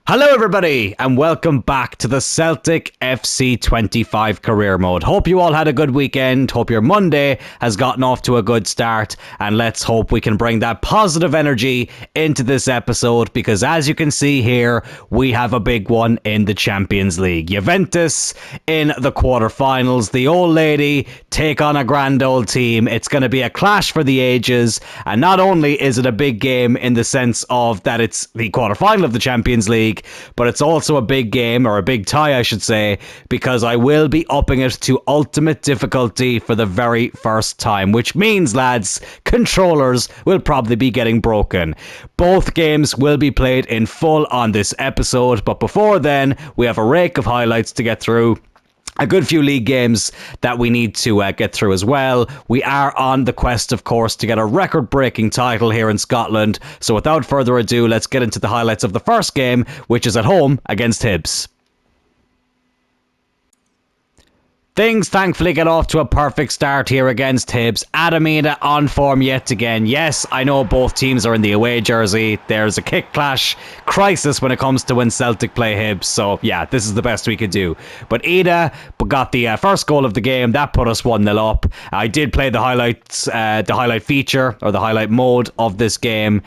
Hello everybody and welcome back to the Celtic FC 25 career mode. Hope you all had a good weekend, hope your Monday has gotten off to a good start, and let's hope we can bring that positive energy into this episode because as you can see here, we have a big one in the Champions League. Juventus in the quarterfinals, the old lady take on a grand old team. It's going to be a clash for the ages, and not only is it a big game in the sense of that it's the quarterfinal of the Champions League, but it's also a big game, or a big tie I should say, because I will be upping it to ultimate difficulty for the very first time, which means, lads, controllers will probably be getting broken. Both games will be played in full on this episode, but before then, we have a rake of highlights to get through. A good few league games that we need to get through as well. We are on the quest, of course, to get a record-breaking title here in Scotland. So without further ado, let's get into the highlights of the first game, which is at home against Hibs. Things thankfully get off to a perfect start here against Hibs. Adamina on form yet again. Yes, I know both teams are in the away jersey. There's a kick clash crisis when it comes to when Celtic play Hibs. So yeah, this is the best we could do. But Ida got the first goal of the game. That put us 1-0 up. I did play the highlights, the highlight feature or the highlight mode of this game.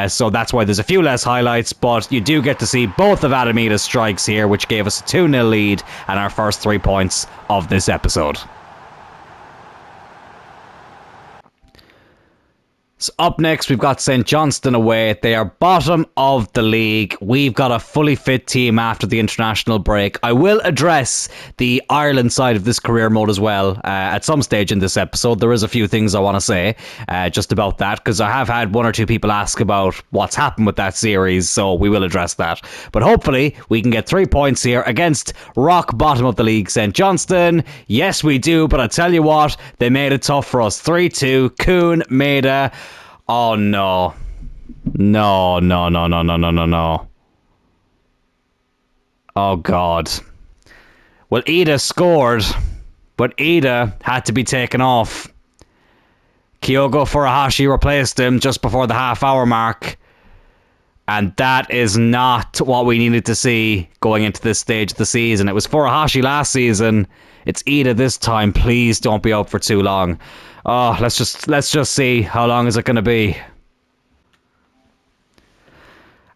So that's why there's a few less highlights. But you do get to see both of Adamina's strikes here, which gave us a 2-0 lead and our first 3 points of this episode. So up next, we've got St Johnstone away. They are bottom of the league. We've got a fully fit team after the international break. I will address the Ireland side of this career mode as well at some stage in this episode. There is a few things I want to say just about that, because I have had one or two people ask about what's happened with that series, so we will address that. But hopefully, we can get 3 points here against rock bottom of the league, St Johnstone. Yes, we do, but I tell you what, they made it tough for us. 3-2, Kuhn, Maida. Oh no. No. Oh God. Well, Ida scored, but Ida had to be taken off. Kyogo Furuhashi replaced him just before the half-hour mark. And that is not what we needed to see going into this stage of the season. It was Furuhashi last season. It's Ida this time. Please don't be out for too long. Oh, let's just see how long is it going to be.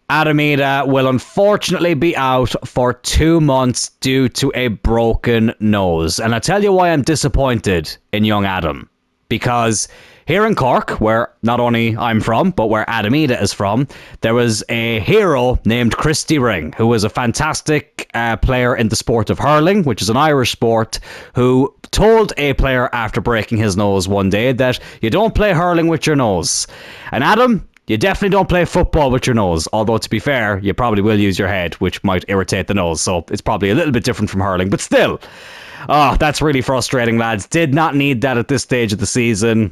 Adamina will unfortunately be out for 2 months due to a broken nose. And I tell you why I'm disappointed in young Adam. Because here in Cork, where not only I'm from, but where Adamina is from, there was a hero named Christy Ring, who was a fantastic player in the sport of hurling, which is an Irish sport, who told a player after breaking his nose one day that you don't play hurling with your nose. And Adam, you definitely don't play football with your nose, although to be fair, you probably will use your head, which might irritate the nose, so it's probably a little bit different from hurling, but still. Oh, that's really frustrating, lads. Did not need that at this stage of the season.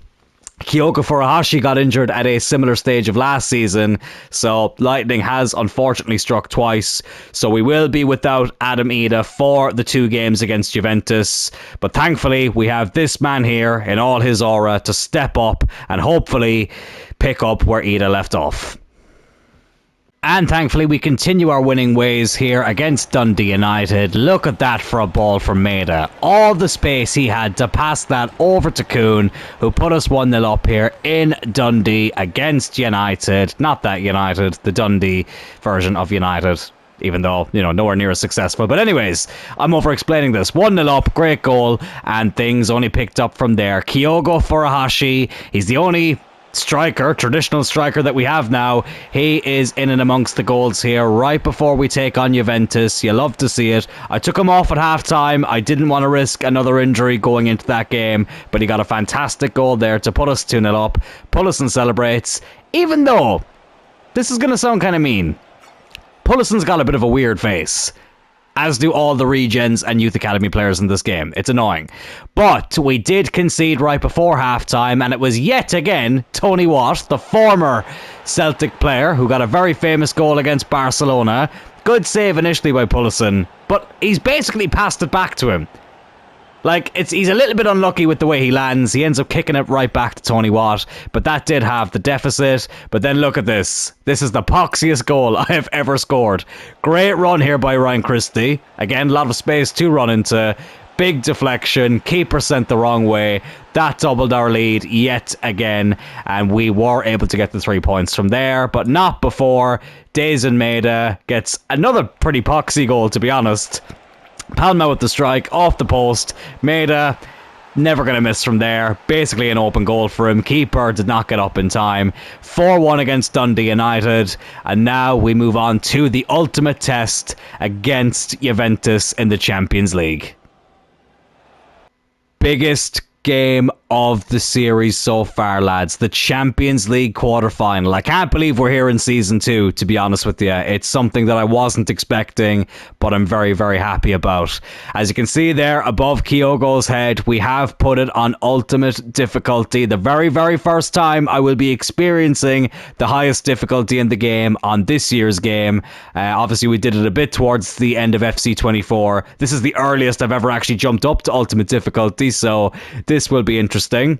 Kyogo Furuhashi got injured at a similar stage of last season, so lightning has unfortunately struck twice. So we will be without Adam Ida for the 2 games against Juventus. But thankfully, we have this man here in all his aura to step up and hopefully pick up where Ida left off. And thankfully, we continue our winning ways here against Dundee United. Look at that for a ball from Maida. All the space he had to pass that over to Kuhn, who put us 1-0 up here in Dundee against United. Not that United, the Dundee version of United. Even though, you know, nowhere near as successful. But anyways, I'm over-explaining this. 1-0 up, great goal, and things only picked up from there. Kyogo Furuhashi, he's the only traditional striker that we have now. He is in and amongst the goals here right before we take on Juventus. You love to see it. I took him off at half-time. I didn't want to risk another injury going into that game, but he got a fantastic goal there to put us 2-0 up. Pullison celebrates, even though this is going to sound kind of mean. Pullison's got a bit of a weird face, as do all the regens and youth academy players in this game. It's annoying. But we did concede right before halftime, and it was yet again Tony Watt, the former Celtic player, who got a very famous goal against Barcelona. Good save initially by Pullison, but he's basically passed it back to him. Like, he's a little bit unlucky with the way he lands. He ends up kicking it right back to Tony Watt, but that did have the deficit. But then look at this. This is the poxiest goal I have ever scored. Great run here by Ryan Christie. Again, a lot of space to run into. Big deflection, keeper sent the wrong way. That doubled our lead yet again, and we were able to get the 3 points from there, but not before Dazen Maeda gets another pretty poxy goal, to be honest. Palma with the strike, off the post. Maeda, never going to miss from there. Basically an open goal for him. Keeper did not get up in time. 4-1 against Dundee United, and now we move on to the ultimate test against Juventus in the Champions League. Biggest game of the series so far, lads. The Champions League quarterfinal. I can't believe we're here in season 2, to be honest with you. It's something that I wasn't expecting, but I'm very, very happy about. As you can see there above Kyogo's head, we have put it on ultimate difficulty. The very, very first time I will be experiencing the highest difficulty in the game on this year's game. Obviously, we did it a bit towards the end of FC24. This is the earliest I've ever actually jumped up to ultimate difficulty, so this will be interesting.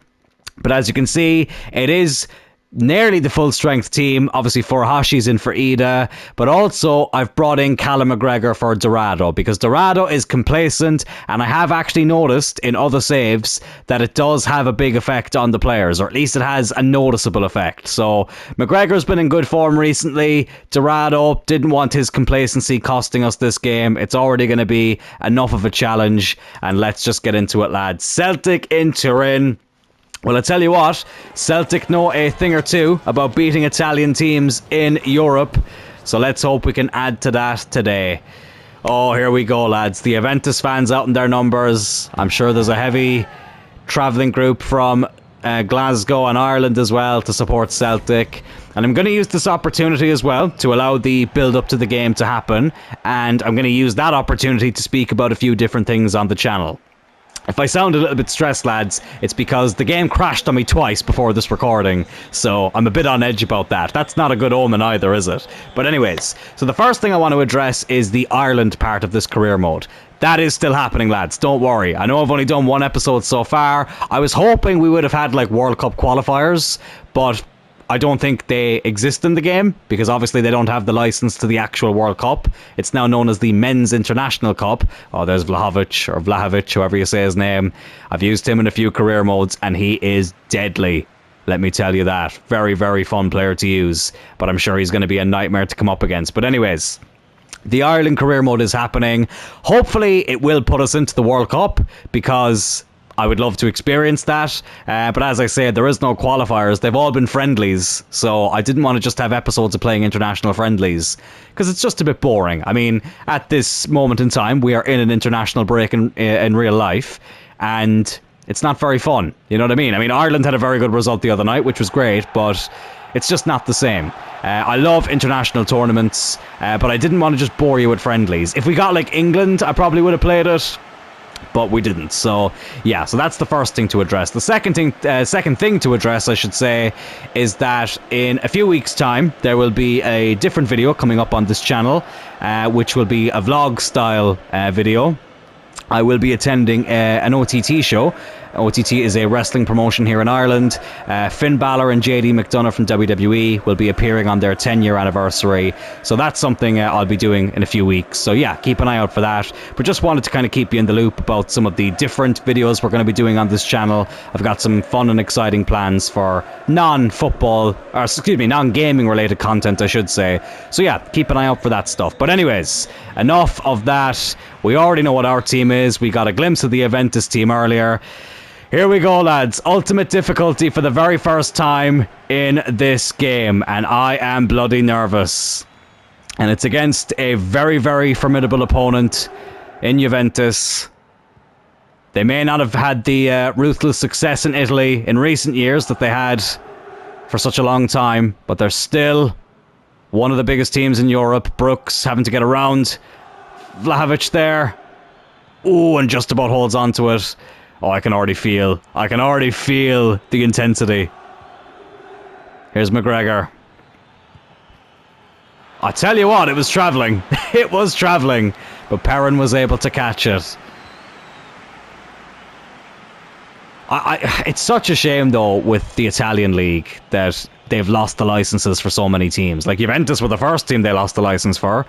But as you can see, it is nearly the full strength team. Obviously Furahashi's in for Ida, but also I've brought in Callum McGregor for Dorado, because Dorado is complacent, and I have actually noticed in other saves that it does have a big effect on the players, or at least it has a noticeable effect. So McGregor's been in good form recently. Dorado didn't want his complacency costing us this game. It's already going to be enough of a challenge, and let's just get into it, lads. Celtic in Turin. Well, I tell you what, Celtic know a thing or two about beating Italian teams in Europe, so let's hope we can add to that today. Oh, here we go, lads. The Juventus fans out in their numbers. I'm sure there's a heavy travelling group from Glasgow and Ireland as well to support Celtic. And I'm going to use this opportunity as well to allow the build-up to the game to happen, and I'm going to use that opportunity to speak about a few different things on the channel. If I sound a little bit stressed, lads, it's because the game crashed on me twice before this recording, so I'm a bit on edge about that. That's not a good omen either, is it? But anyways, so the first thing I want to address is the Ireland part of this career mode. That is still happening, lads, don't worry. I know I've only done one episode so far. I was hoping we would have had like World Cup qualifiers, but I don't think they exist in the game, because obviously they don't have the license to the actual World Cup. It's now known as the Men's International Cup. Oh, there's Vlahovic, however you say his name. I've used him in a few career modes, and he is deadly. Let me tell you that. Very, very fun player to use, but I'm sure he's going to be a nightmare to come up against. But anyways, the Ireland career mode is happening. Hopefully it will put us into the World Cup, because I would love to experience that, but as I said, there is no qualifiers. They've all been friendlies, so I didn't want to just have episodes of playing international friendlies, because it's just a bit boring. I mean, at this moment in time, we are in an international break in real life, and it's not very fun. You know what I mean? I mean, Ireland had a very good result the other night, which was great, but it's just not the same. I love international tournaments, but I didn't want to just bore you with friendlies. If we got like England, I probably would have played it, but we didn't. So yeah, so that's the first thing to address. The second thing to address, I should say, is that in a few weeks' time there will be a different video coming up on this channel, which will be a vlog style video. I will be attending an OTT show. OTT is a wrestling promotion here in Ireland. Finn Balor and JD McDonough from WWE will be appearing on their 10-year anniversary. So that's something I'll be doing in a few weeks. So yeah, keep an eye out for that. But just wanted to kind of keep you in the loop about some of the different videos we're going to be doing on this channel. I've got some fun and exciting plans for non-gaming related content, I should say. So yeah, keep an eye out for that stuff. But anyways, enough of that. We already know what our team is. We got a glimpse of the Juventus team earlier. Here we go, lads. Ultimate difficulty for the very first time in this game, and I am bloody nervous. And it's against a very, very formidable opponent in Juventus. They may not have had the ruthless success in Italy in recent years that they had for such a long time, but they're still one of the biggest teams in Europe. Brooks having to get around Vlahovic there. Ooh, and just about holds on to it. Oh, I can already feel the intensity. Here's McGregor. I tell you what, it was travelling. It was travelling. But Perrin was able to catch it. It's such a shame, though, with the Italian league that they've lost the licenses for so many teams. Like Juventus were the first team they lost the license for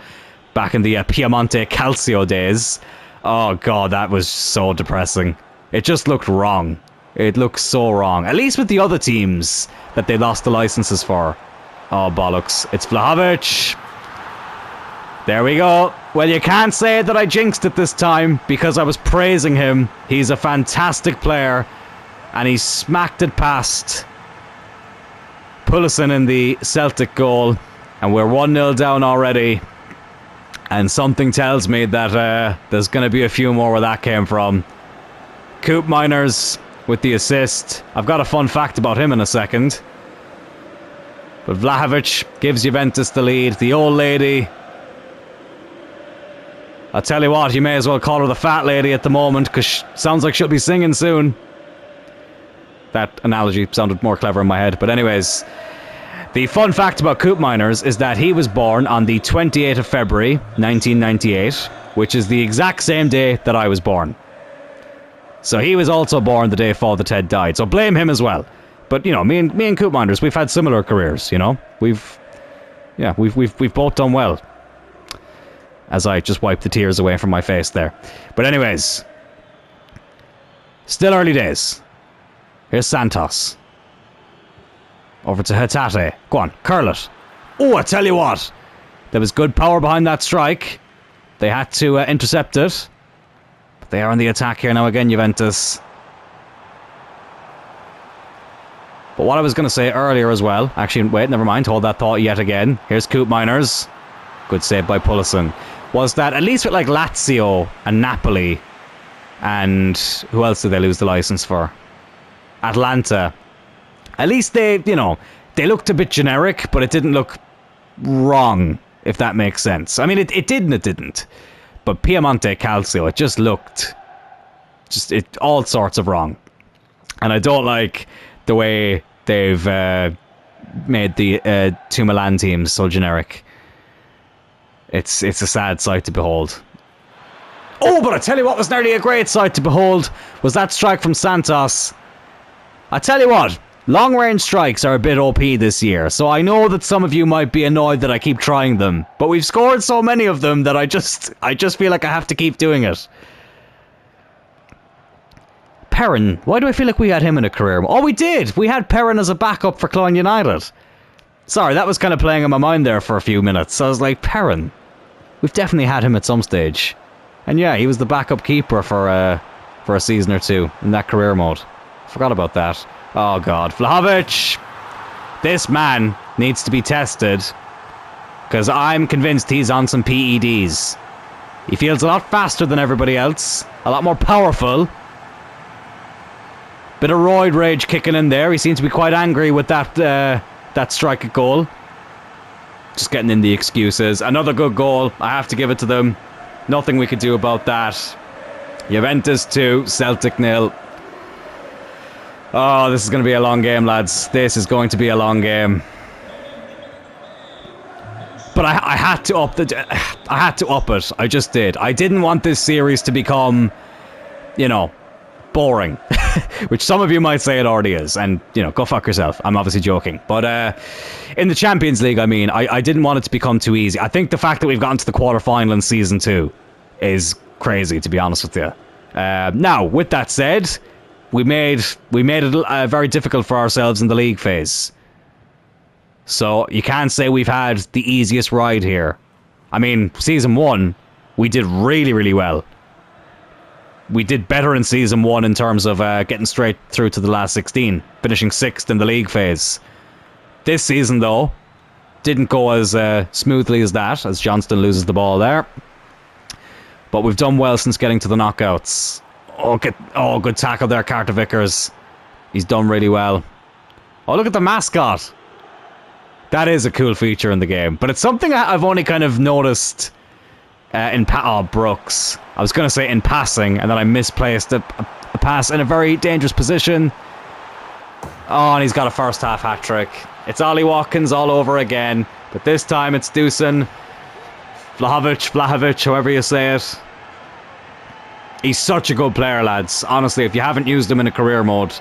back in the Piemonte Calcio days. Oh, God, that was so depressing. It just looked wrong. It looks so wrong. At least with the other teams that they lost the licenses for. Oh, bollocks. It's Vlahovic. There we go. Well, you can't say that I jinxed it this time because I was praising him. He's a fantastic player. And he smacked it past Pulisic in the Celtic goal. And we're 1-0 down already. And something tells me that there's going to be a few more where that came from. Coop Miners with the assist. I've got a fun fact about him in a second. But Vlahovic gives Juventus the lead. The old lady. I'll tell you what, you may as well call her the fat lady at the moment, because sounds like she'll be singing soon. That analogy sounded more clever in my head. But anyways, the fun fact about Coop Miners is that he was born on the 28th of February, 1998, which is the exact same day that I was born. So he was also born the day Father Ted died. So blame him as well. But, you know, me and Coop Miners, we've had similar careers, you know? We've both done well. As I just wiped the tears away from my face there. But anyways, still early days. Here's Santos. Over to Hatate. Go on, curl it. Oh, I tell you what. There was good power behind that strike. They had to intercept it. But they are on the attack here now again, Juventus. But what I was going to say earlier as well. Actually, wait, never mind. Hold that thought yet again. Here's Coop Miners. Good save by Pulisic. Was that at least with like Lazio and Napoli and who else did they lose the license for? Atlanta. At least they, you know, they looked a bit generic, but it didn't look wrong, if that makes sense. I mean, it did and it didn't. But Piemonte Calcio, it just looked all sorts of wrong. And I don't like the way they've made the two Milan teams so generic. It's a sad sight to behold. Oh, but I tell you what was nearly a great sight to behold was that strike from Santos. I tell you what, long-range strikes are a bit OP this year, so I know that some of you might be annoyed that I keep trying them, but we've scored so many of them that I just feel like I have to keep doing it. Perrin, why do I feel like we had him in a career? Oh, we did! We had Perrin as a backup for Clone United. Sorry, that was kind of playing in my mind there for a few minutes. I was like, Perrin. We've definitely had him at some stage. And yeah, he was the backup keeper for a season or two in that career mode. Forgot about that. Oh, God. Vlahovic! This man needs to be tested. Because I'm convinced he's on some PEDs. He feels a lot faster than everybody else. A lot more powerful. Bit of roid rage kicking in there. He seems to be quite angry with that strike at goal. Just getting in the excuses. Another good goal. I have to give it to them. Nothing we could do about that. Juventus 2, Celtic 0. Oh, this is going to be a long game, lads. This is going to be a long game. But I had to up I had to up it. I just did. I didn't want this series to become, you know, boring. Which some of you might say it already is. And, you know, go fuck yourself. I'm obviously joking. But in the Champions League, I mean, I didn't want it to become too easy. I think the fact that we've gotten to the quarterfinal in Season 2 is crazy, to be honest with you. Now, with that said, we made it very difficult for ourselves in the league phase. So you can't say we've had the easiest ride here. I mean, Season 1, we did really, really well. We did better in Season 1 in terms of getting straight through to the last 16, finishing 6th in the league phase. This season, though, didn't go as smoothly as that, as Johnstone loses the ball there. But we've done well since getting to the knockouts. Oh, good tackle there, Carter Vickers. He's done really well. Oh, look at the mascot. That is a cool feature in the game. But it's something I've only kind of noticed Brooks. I was going to say in passing, and then I misplaced a pass in a very dangerous position. Oh, and he's got a first half hat-trick. It's Ollie Watkins all over again. But this time it's Dusan. Vlahovic, however you say it. He's such a good player, lads. Honestly, if you haven't used him in a career mode,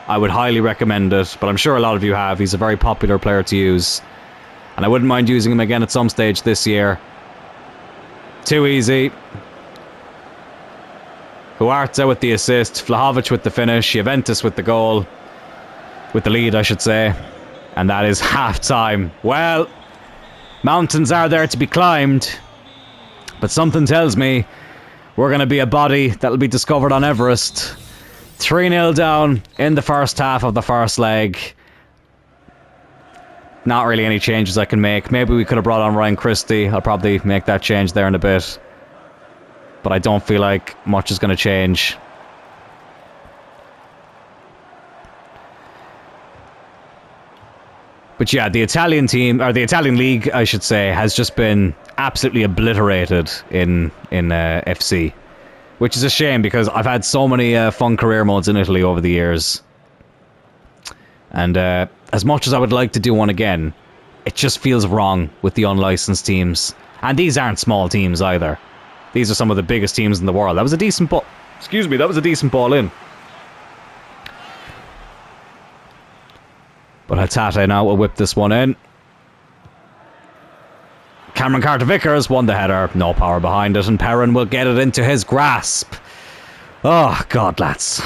I would highly recommend it. But I'm sure a lot of you have. He's a very popular player to use. And I wouldn't mind using him again at some stage this year. Too easy. Huerta with the assist. Vlahovic with the finish. Juventus with the goal. With the lead, I should say. And that is half-time. Well, mountains are there to be climbed. But something tells me we're going to be a body that'll be discovered on Everest. 3-0 down in the first half of the first leg. Not really any changes I can make. Maybe we could have brought on Ryan Christie. I'll probably make that change there in a bit. But I don't feel like much is going to change. But yeah, the Italian team, or the Italian league, I should say, has just been absolutely obliterated in FC. Which is a shame, because I've had so many fun career modes in Italy over the years. And as much as I would like to do one again, it just feels wrong with the unlicensed teams. And these aren't small teams either. These are some of the biggest teams in the world. That was a decent ball. Excuse me, that was a decent ball in. But Hatate now will whip this one in. Cameron Carter-Vickers won the header. No power behind it. And Perrin will get it into his grasp. Oh, God, lads.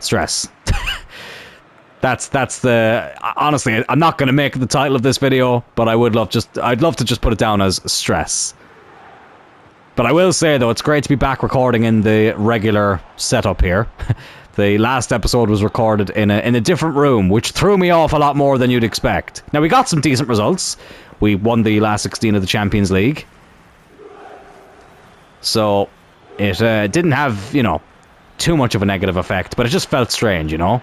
Stress. That's the... Honestly, I'm not going to make it the title of this video, but I'd love to just put it down as stress. But I will say, though, it's great to be back recording in the regular setup here. The last episode was recorded in a different room, which threw me off a lot more than you'd expect. Now, we got some decent results. We won the last 16 of the Champions League. So, it didn't have, you know, too much of a negative effect, but it just felt strange, you know?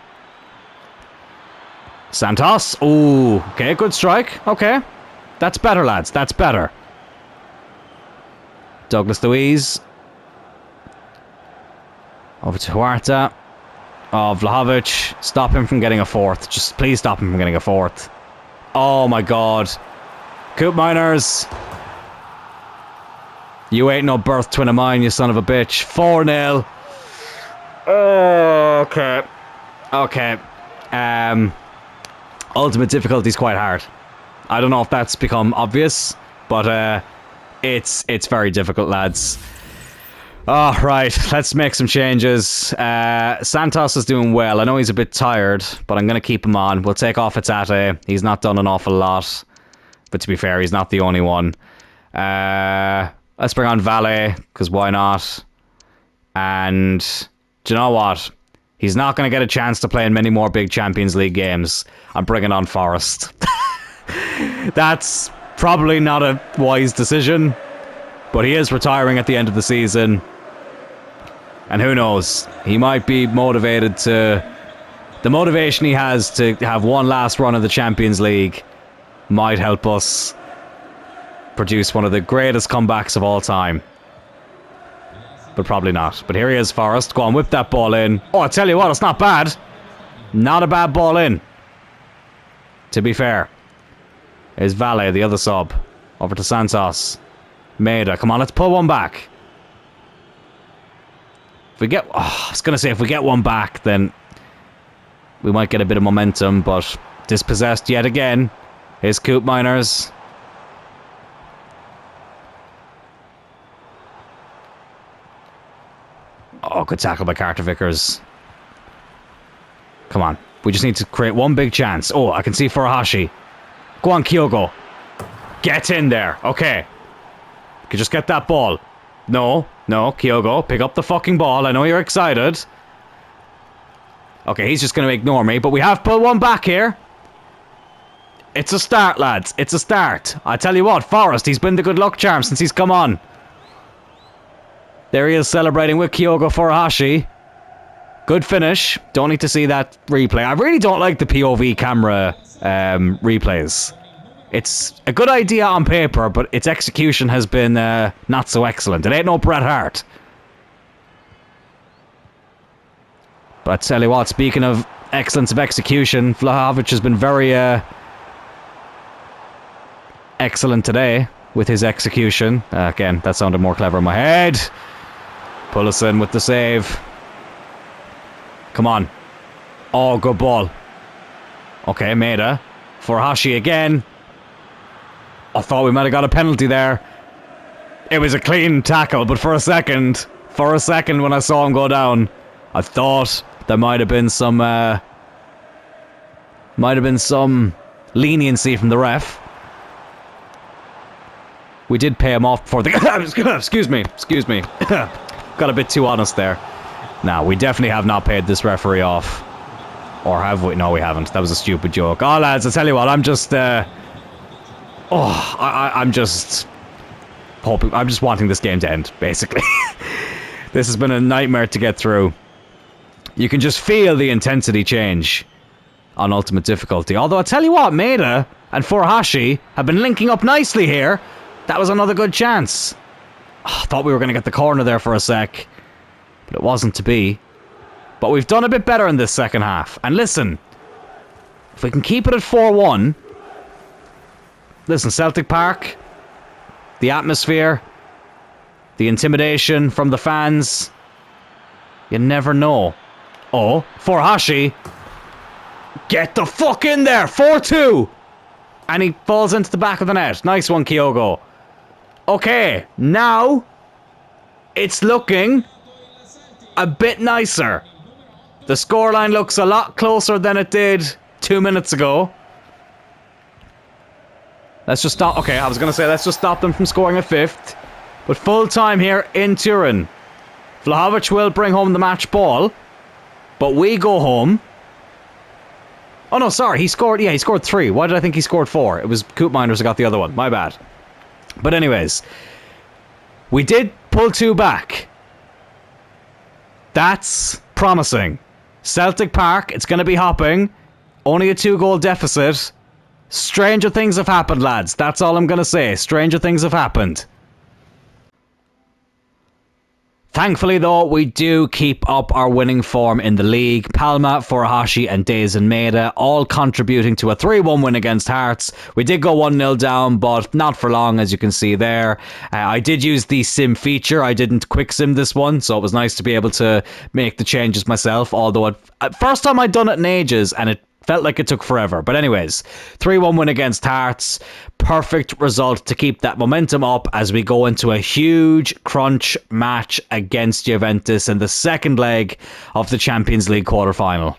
Santos. Ooh, okay, good strike. Okay. That's better, lads. That's better. Douglas Luiz. Over to Huerta. Oh, Vlahovic. Stop him from getting a fourth. Just please stop him from getting a fourth. Oh my God. Coop Miners. You ain't no birth twin of mine, you son of a bitch. 4-0. Oh, okay. Okay. Ultimate difficulty is quite hard. I don't know if that's become obvious, but it's very difficult, lads. Oh, right. Let's make some changes. Santos is doing well. I know he's a bit tired, but I'm going to keep him on. We'll take off Hatate. He's not done an awful lot. But to be fair, he's not the only one. Let's bring on Valle, because why not? And do you know what? He's not going to get a chance to play in many more big Champions League games. I'm bringing on Forrest. That's probably not a wise decision, but he is retiring at the end of the season. And who knows? He might be motivated to... The motivation he has to have one last run of the Champions League might help us produce one of the greatest comebacks of all time. But probably not. But here he is, Forrest. Go on, whip that ball in. Oh, I tell you what, it's not bad. Not a bad ball in. To be fair. Here's Valle, the other sub. Over to Santos. Maida, come on, let's pull one back. If we get... Oh, I was going to say, if we get one back, then we might get a bit of momentum, but dispossessed yet again. Here's Coop Miners. Oh, good tackle by Carter-Vickers. Come on. We just need to create one big chance. Oh, I can see Furuhashi. Go on, Kyogo. Get in there. Okay. You can just get that ball. No, Kyogo. Pick up the fucking ball. I know you're excited. Okay, he's just going to ignore me, but we have pulled one back here. It's a start, lads. It's a start. I tell you what, Forrest, he's been the good luck charm since he's come on. There he is celebrating with Kyogo Furuhashi. Good finish. Don't need to see that replay. I really don't like the POV camera replays. It's a good idea on paper, but its execution has been not so excellent. It ain't no Bret Hart. But I tell you what, speaking of excellence of execution, Vlahovic has been very excellent today with his execution. Again, that sounded more clever in my head. Pull us in with the save. Come on. Oh, good ball. Okay, Maeda. Furuhashi again. I thought we might have got a penalty there. It was a clean tackle, but for a second when I saw him go down, I thought there might have been some leniency from the ref. We did pay him off for the... excuse me. Got a bit too honest there. Now, we definitely have not paid this referee off. Or have we? No, we haven't. That was a stupid joke. Oh, lads, I tell you what, I'm just... I'm just wanting this game to end, basically. This has been a nightmare to get through. You can just feel the intensity change on ultimate difficulty. Although, I tell you what, Maeda and Furuhashi have been linking up nicely here. That was another good chance. I thought we were going to get the corner there for a sec, but it wasn't to be. But we've done a bit better in this second half. And listen, if we can keep it at 4-1... Listen, Celtic Park, the atmosphere, the intimidation from the fans, you never know. Oh, Furuhashi, get the fuck in there, 4-2! And he falls into the back of the net. Nice one, Kyogo. Okay, now it's looking a bit nicer. The scoreline looks a lot closer than it did 2 minutes ago. Let's just stop. Okay, I was going to say let's just stop them from scoring a fifth. But full time here in Turin. Vlahovic will bring home the match ball. But we go home. Oh no, sorry, he scored 3. Why did I think he scored 4? It was Koopmeiners who got the other one. My bad. But anyways, we did pull 2 back. That's promising. Celtic Park, it's going to be hopping. Only a 2-goal deficit. Stranger things have happened, lads. That's all I'm going to say. Stranger things have happened. Thankfully, though, we do keep up our winning form in the league. Palma, Furuhashi and Dazen Maeda all contributing to a 3-1 win against Hearts. We did go 1-0 down, but not for long, as you can see there. I did use the sim feature. I didn't quick sim this one, so it was nice to be able to make the changes myself. Although, first time I'd done it in ages, and it felt like it took forever. But anyways, 3-1 win against Hearts. Perfect result to keep that momentum up as we go into a huge crunch match against Juventus in the second leg of the Champions League quarter-final.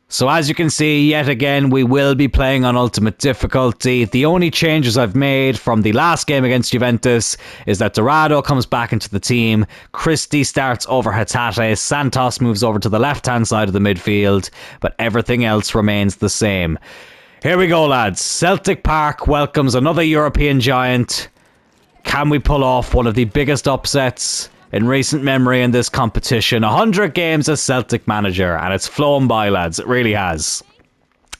So as you can see, yet again, we will be playing on ultimate difficulty. The only changes I've made from the last game against Juventus is that Dorado comes back into the team, Christie starts over Hatate, Santos moves over to the left-hand side of the midfield, but everything else remains the same. Here we go, lads. Celtic Park welcomes another European giant. Can we pull off one of the biggest upsets in recent memory in this competition? 100 games as Celtic manager, and it's flown by, lads. It really has.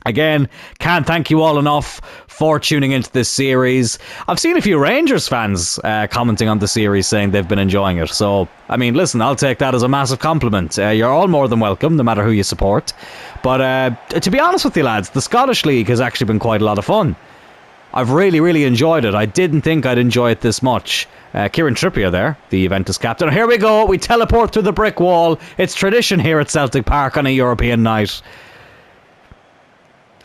Again, can't thank you all enough for tuning into this series. I've seen a few Rangers fans commenting on the series saying they've been enjoying it. So, I mean, listen, I'll take that as a massive compliment. You're all more than welcome, no matter who you support. But to be honest with you, lads, the Scottish League has actually been quite a lot of fun. I've really, really enjoyed it. I didn't think I'd enjoy it this much. Kieran Trippier there, the Juventus captain. Here we go. We teleport through the brick wall. It's tradition here at Celtic Park on a European night.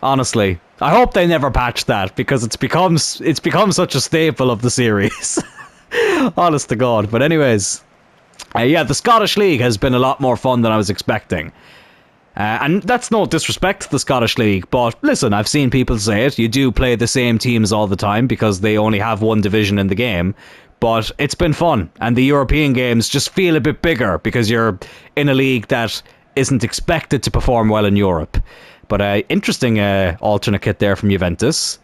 Honestly, I hope they never patch that because it's become such a staple of the series. Honest to God. But anyways, yeah, the Scottish League has been a lot more fun than I was expecting. And that's no disrespect to the Scottish League, but listen, I've seen people say it. You do play the same teams all the time because they only have one division in the game. But it's been fun, and the European games just feel a bit bigger because you're in a league that isn't expected to perform well in Europe. But interesting alternate kit there from Juventus.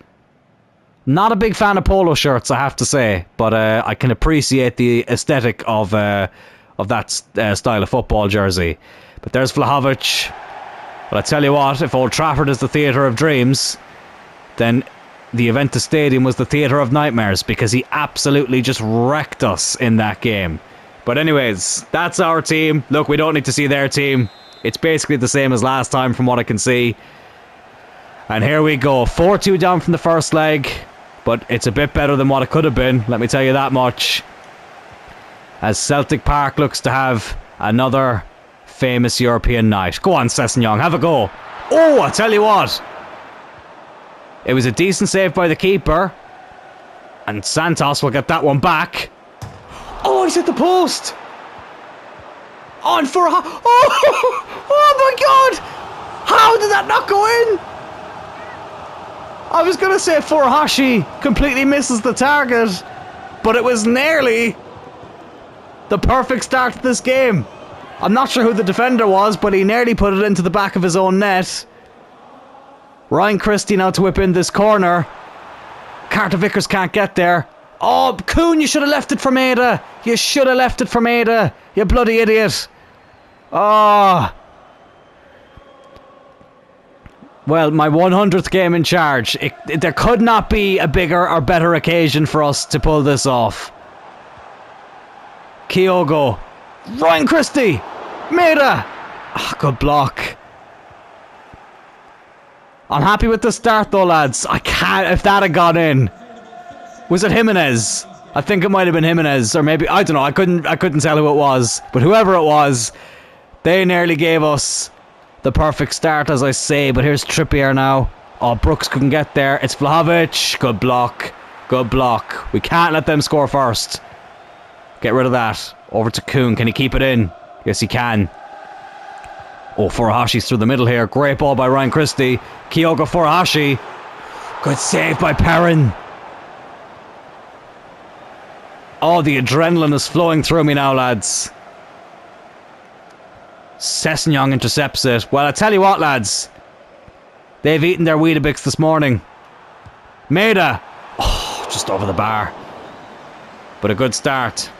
Not a big fan of polo shirts, I have to say, but I can appreciate the aesthetic of that style of football jersey. But there's Vlahovic. But I tell you what, if Old Trafford is the theatre of dreams, then the Juventus Stadium was the theatre of nightmares because he absolutely just wrecked us in that game. But anyways, that's our team. Look, we don't need to see their team. It's basically the same as last time from what I can see. And here we go. 4-2 down from the first leg. But it's a bit better than what it could have been. Let me tell you that much. as Celtic Park looks to have another famous European night. Go on, Sessegnon, have a go. Oh, I tell you what. It was a decent save by the keeper. And Santos will get that one back. Oh, he's hit the post. On for a... Oh my God. How did that not go in? I was going to say Furuhashi completely misses the target. But it was nearly the perfect start to this game. I'm not sure who the defender was, but he nearly put it into the back of his own net. Ryan Christie now to whip in this corner. Carter Vickers can't get there. Oh, Kuhn, you should have left it for Maeda. You should have left it for Maeda. You bloody idiot. Oh. Well, my 100th game in charge. There could not be a bigger or better occasion for us to pull this off. Kyogo. Ryan Christie. Maeda. Oh, good block. I'm happy with the start though, lads. I can't... If that had gone in... Was it Jimenez? I think it might have been Jimenez. Or maybe... I don't know. I couldn't tell who it was. But whoever it was, they nearly gave us the perfect start, as I say. But here's Trippier now. Oh, Brooks couldn't get there. It's Vlahovic. Good block. Good block. We can't let them score first. Get rid of that. Over to Kuhn. Can he keep it in? Yes, he can. Oh, Furuhashi's through the middle here. Great ball by Ryan Christie. Kyogo Furuhashi. Good save by Perrin. Oh, the adrenaline is flowing through me now, lads. Sessegnon intercepts it. Well, I tell you what, lads. They've eaten their Weetabix this morning. Maeda. Oh, just over the bar. But a good start.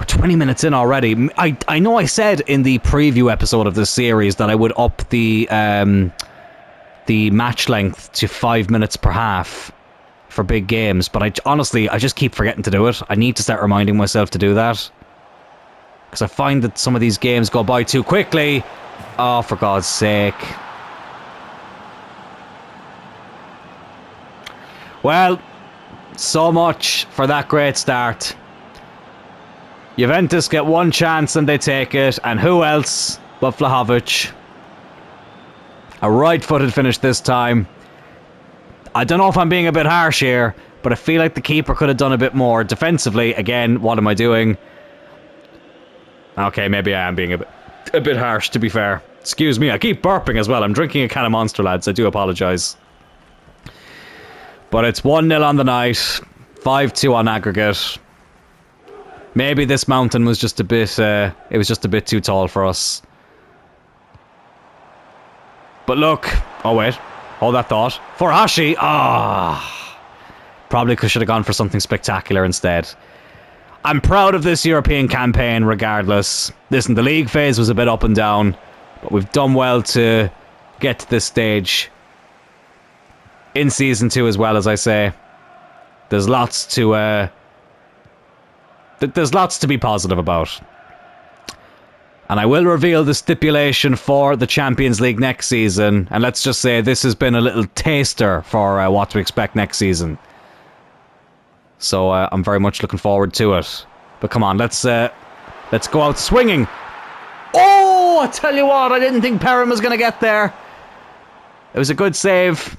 We're 20 minutes in already. I know I said in the preview episode of this series that I would up the match length to 5 minutes per half for big games, but honestly, I just keep forgetting to do it. I need to start reminding myself to do that. Because I find that some of these games go by too quickly. Oh, for God's sake. Well, so much for that great start. Juventus get one chance and they take it. And who else but Vlahovic? A right-footed finish this time. I don't know if I'm being a bit harsh here, but I feel like the keeper could have done a bit more. Defensively, again, what am I doing? Okay, maybe I am being a bit harsh, to be fair. Excuse me, I keep burping as well. I'm drinking a can of Monster, lads. I do apologise. But it's 1-0 on the night. 5-2 on aggregate. Maybe this mountain was just a bit... it was just a bit too tall for us. But look... Oh, wait. Hold that thought. Furuhashi! Ah! Probably should have gone for something spectacular instead. I'm proud of this European campaign regardless. Listen, the league phase was a bit up and down. But we've done well to get to this stage. In Season 2 as well, as I say. There's lots to... There's lots to be positive about. And I will reveal the stipulation for the Champions League next season. And let's just say this has been a little taster for what to expect next season. So I'm very much looking forward to it. But come on, let's go out swinging. Oh, I tell you what, I didn't think Perrin was going to get there. It was a good save.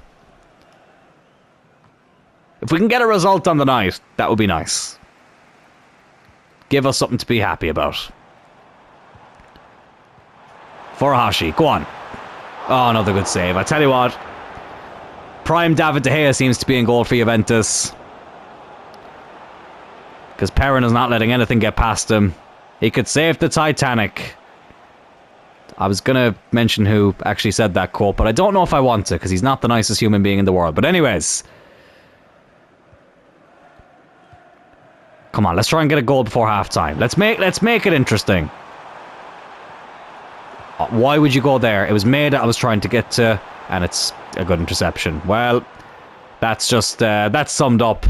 If we can get a result on the night, that would be nice. Give us something to be happy about. Furuhashi, go on. Oh, another good save. I tell you what. Prime David De Gea seems to be in goal for Juventus. Because Perrin is not letting anything get past him. He could save the Titanic. I was going to mention who actually said that quote, but I don't know if I want to, because he's not the nicest human being in the world. But anyways... Come on, let's try and get a goal before half-time. Let's make it interesting. Why would you go there? It was Maeda I was trying to get to, and it's a good interception. Well, that's just... that's summed up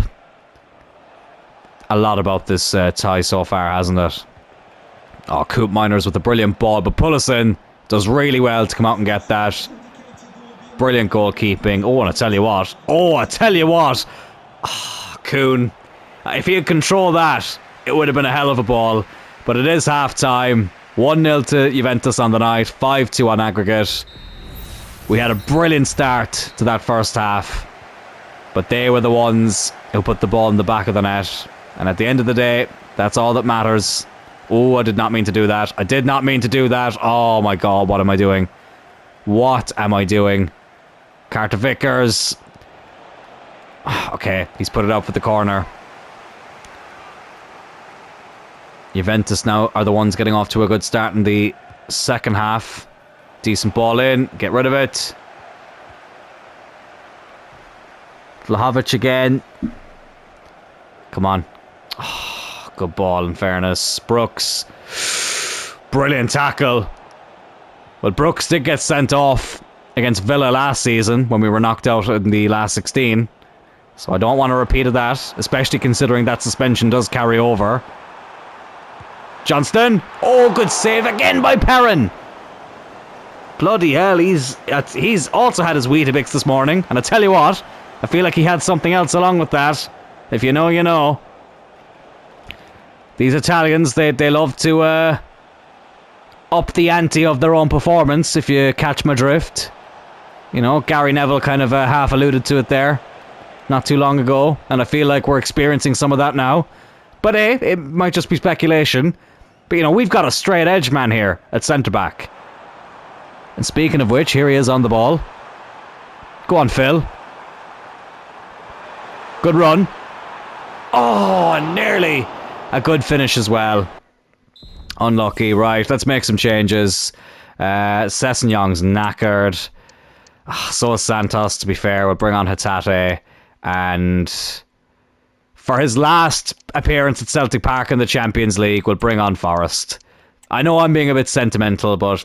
a lot about this tie so far, hasn't it? Oh, Coop Miners with a brilliant ball, but Pullison does really well to come out and get that. Brilliant goalkeeping. Oh, and I tell you what. Oh, Kuhn. If he had controlled that, it would have been a hell of a ball. But it is half-time. 1-0 to Juventus on the night. 5-2 on aggregate. We had a brilliant start to that first half. But they were the ones who put the ball in the back of the net. And at the end of the day, that's all that matters. Oh, I did not mean to do that. I did not mean to do that. Oh my God, what am I doing? What am I doing? Carter Vickers. Okay, he's put it out for the corner. Juventus now are the ones getting off to a good start in the second half. Decent ball in. Get rid of it. Vlahovic again. Come on. Oh, good ball, in fairness. Brooks. Brilliant tackle. Well, Brooks did get sent off against Villa last season when we were knocked out in the last 16. So I don't want a repeat of that, especially considering that suspension does carry over. Johnston. Oh, good save again by Perrin. Bloody hell, he's also had his Weetabix this morning. And I tell you what, I feel like he had something else along with that. If you know, you know. These Italians, they love to up the ante of their own performance, if you catch my drift. You know, Gary Neville kind of half alluded to it there not too long ago. And I feel like we're experiencing some of that now. But hey, it might just be speculation. But, you know, we've got a straight edge man here at centre-back. And speaking of which, here he is on the ball. Go on, Phil. Good run. Oh, nearly a good finish as well. Unlucky. Right, let's make some changes. Sessegnong's knackered. So is Santos, to be fair. We'll bring on Hatate. And for his last appearance at Celtic Park in the Champions League, we'll bring on Forrest. I know I'm being a bit sentimental, but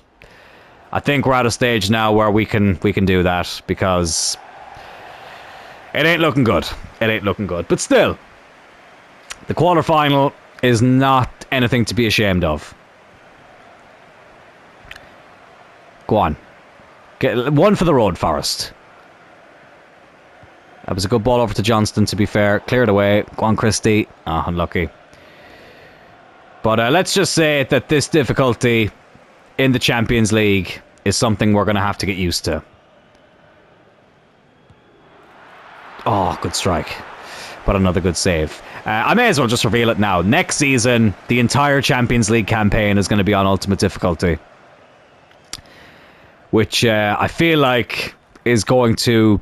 I think we're at a stage now where we can do that, because it ain't looking good. It ain't looking good. But still, the quarter-final is not anything to be ashamed of. Go on. Get one for the road, Forrest. That was a good ball over to Johnston, to be fair. Cleared away. Go on, Christie. Oh, unlucky. But let's just say that this difficulty in the Champions League is something we're going to have to get used to. Oh, good strike. But another good save. I may as well just reveal it now. Next season, the entire Champions League campaign is going to be on Ultimate Difficulty. Which I feel like is going to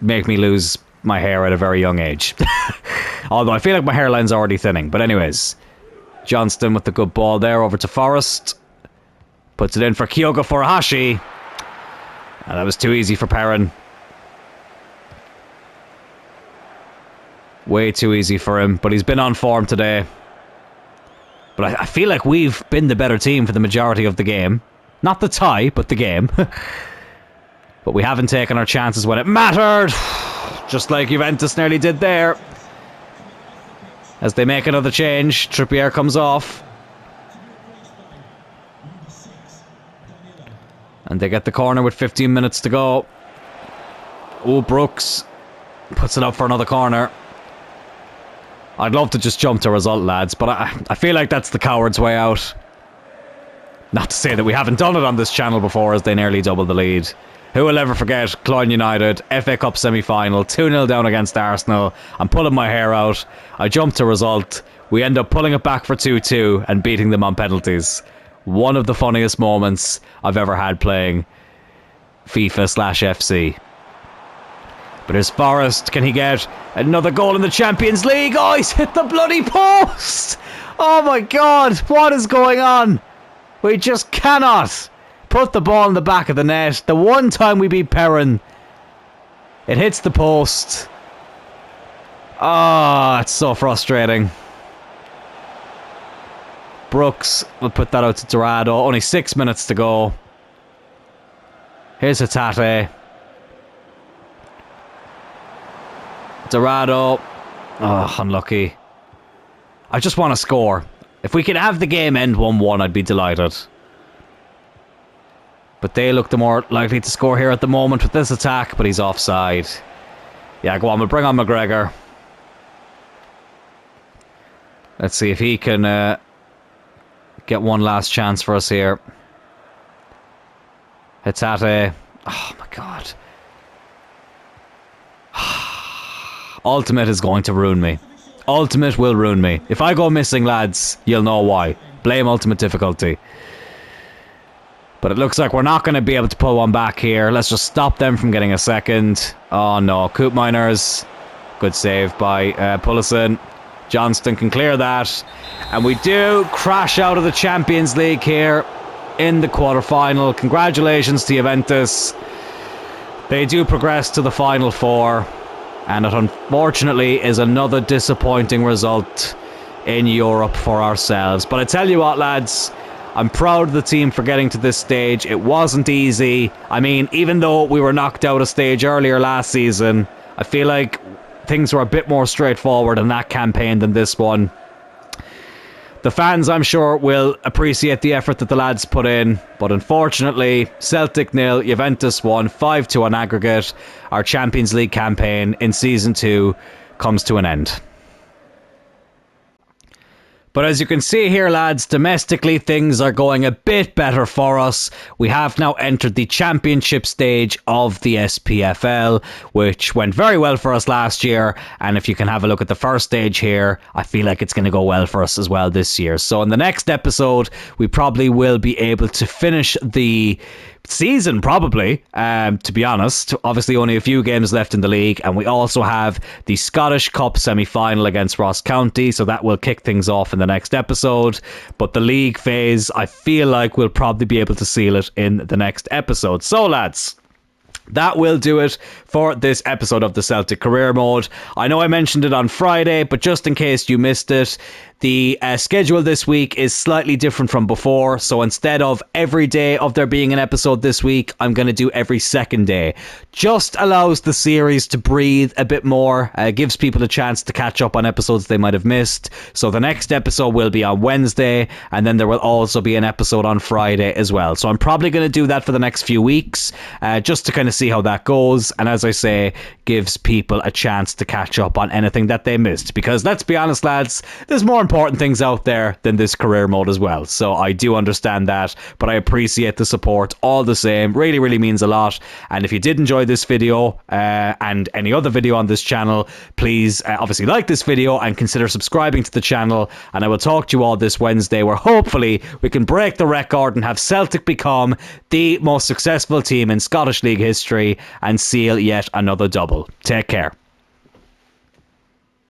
make me lose my hair at a very young age. Although I feel like my hairline's already thinning. But anyways, Johnston with the good ball there over to Forrest. Puts it in for Kyogo Furuhashi. And that was too easy for Perrin. Way too easy for him. But he's been on form today. But I feel like we've been the better team for the majority of the game. Not the tie, but the game. But we haven't taken our chances when it mattered. Just like Juventus nearly did there. As they make another change, Trippier comes off. And they get the corner with 15 minutes to go. Oh, Brooks puts it up for another corner. I'd love to just jump to result, lads, but I feel like that's the coward's way out. Not to say that we haven't done it on this channel before, as they nearly doubled the lead. Who will ever forget Clyde United, FA Cup semi-final, 2-0 down against Arsenal. I'm pulling my hair out. I jump to result. We end up pulling it back for 2-2 and beating them on penalties. One of the funniest moments I've ever had playing FIFA/FC. But here's Forrest. Can he get another goal in the Champions League? Oh, he's hit the bloody post! Oh my God, what is going on? We just cannot put the ball in the back of the net. The one time we beat Perrin, it hits the post. Ah, oh, it's so frustrating. Brooks will put that out to Dorado. Only 6 minutes to go. Here's Hatate. Dorado. Oh, unlucky. I just want to score. If we could have the game end 1-1, I'd be delighted. But they look the more likely to score here at the moment with this attack, but he's offside. Yeah, go on, we'll bring on McGregor. Let's see if he can get one last chance for us here. It's at a... Oh, my God. Ultimate is going to ruin me. Ultimate will ruin me. If I go missing, lads, you'll know why. Blame Ultimate difficulty. But it looks like we're not going to be able to pull one back here. Let's just stop them from getting a second. Oh, no. Coop Miners. Good save by Pullison. Johnston can clear that. And we do crash out of the Champions League here in the quarter-final. Congratulations to Juventus. They do progress to the Final Four. And it unfortunately is another disappointing result in Europe for ourselves. But I tell you what, lads, I'm proud of the team for getting to this stage. It wasn't easy. I mean, even though we were knocked out a stage earlier last season, I feel like things were a bit more straightforward in that campaign than this one. The fans, I'm sure, will appreciate the effort that the lads put in, but unfortunately, Celtic 0, Juventus 1, 5-2 on aggregate. Our Champions League campaign in Season 2 comes to an end. But as you can see here, lads, domestically things are going a bit better for us. We have now entered the championship stage of the SPFL, which went very well for us last year. And if you can have a look at the first stage here, I feel like it's going to go well for us as well this year. So in the next episode, we probably will be able to finish the season, probably, to be honest. Obviously only a few games left in the league, and we also have the Scottish Cup semi-final against Ross County, so that will kick things off in the next episode. But the league phase, I feel like we'll probably be able to seal it in the next episode. So lads, that will do it for this episode of the Celtic Career Mode. I know I mentioned it on Friday, but just in case you missed it, the schedule this week is slightly different from before. So instead of every day of there being an episode this week, I'm going to do every second day. Just allows the series to breathe a bit more. Gives people a chance to catch up on episodes they might have missed. So the next episode will be on Wednesday, and then there will also be an episode on Friday as well. So I'm probably going to do that for the next few weeks, just to kind of see how that goes. And as I say, gives people a chance to catch up on anything that they missed. Because let's be honest, lads, there's more important things out there than this career mode as well. So I do understand that, but I appreciate the support all the same. Really, really means a lot. And if you did enjoy this video and any other video on this channel, please obviously like this video and consider subscribing to the channel. And I will talk to you all this Wednesday, where hopefully we can break the record and have Celtic become the most successful team in Scottish League history and seal yet another double. Take care.